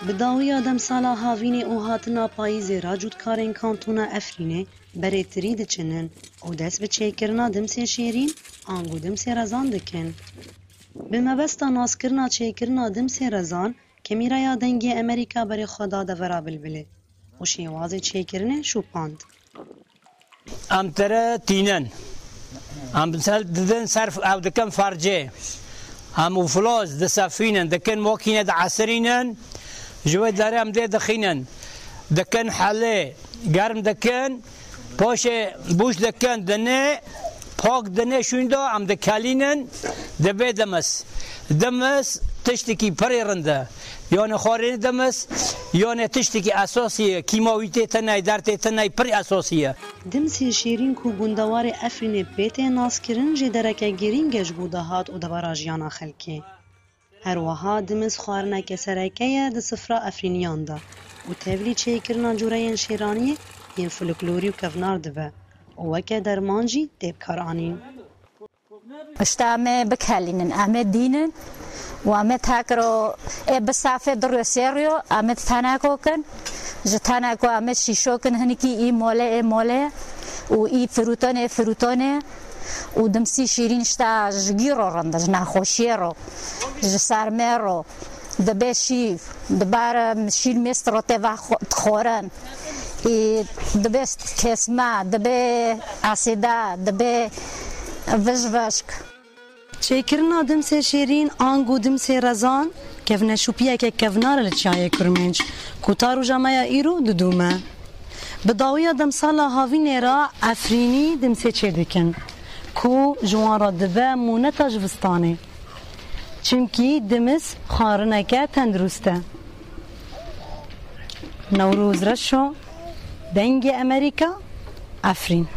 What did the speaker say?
بداوی آدم سالا هاوینه او هاتنا پاییزه را جودکارین کانتونا افرینه بره تری دچنن او دست به چیکرنا دمسی شیرین آنگو دمسی رزان دکن. به مبستا ناسکرنا چیکرنا دمسی رزان که میرایا دنگی امریکا بره خدا دورا بلبله و شیوازه چیکرنه شوپاند. ام ترى تينن ام ددن صرف او دكن فرجه ام وفلوس دسافينن دكن موكينه دعسرينن جوي داري ام دي دخينن دكن حله گرم دكن بوش دكن دنه پاک دنه شويندو ام دكالينن دبي دمس تشتكي بريرنده يعني خارين دمس يعني تشتكي اساسيه كيماويتي تناي دارتي تناي بري اساسيه دمسی شیرین کو گوندوار افرین بیت ناسکرین جدرکه گیرین گج بوده هات و دبراجیانا خلکی. هر وها دمس خوارنه که سرکه ده سفرا افرینیان ده و تبلی چه کرنا جورین شیرانی ین فلکلوری و کفنار دبه و وکه درمانجی دیب کارانین. اشتامه بکلینن آمد دینن و آمد تاکرو بسافه دروسیریو آمد تناکو کن جتناکو آمد شیشو کن هنکی ای موله و ای فروتانه و دمسی شیرین اشتا جگیرو رنده نخوشی رو جسرمه رو دبه شیف دبار شیر مست رو توا خورن دبه کسما دبه اسیدا دبه وشک چیکرنا دمسی شیرین آنگو دمسی رزان کفنه شوپیه که کفنار لچای کرمنج کوتارو جامعه ایرو دودومه بداوی دم سالا هاوینه را افرینی دمسی چه دکن کو جوان را دبه مونتا جوستانه چونکی دمس خارنه که تندرسته نوروز رشو دنگ امریکا افرین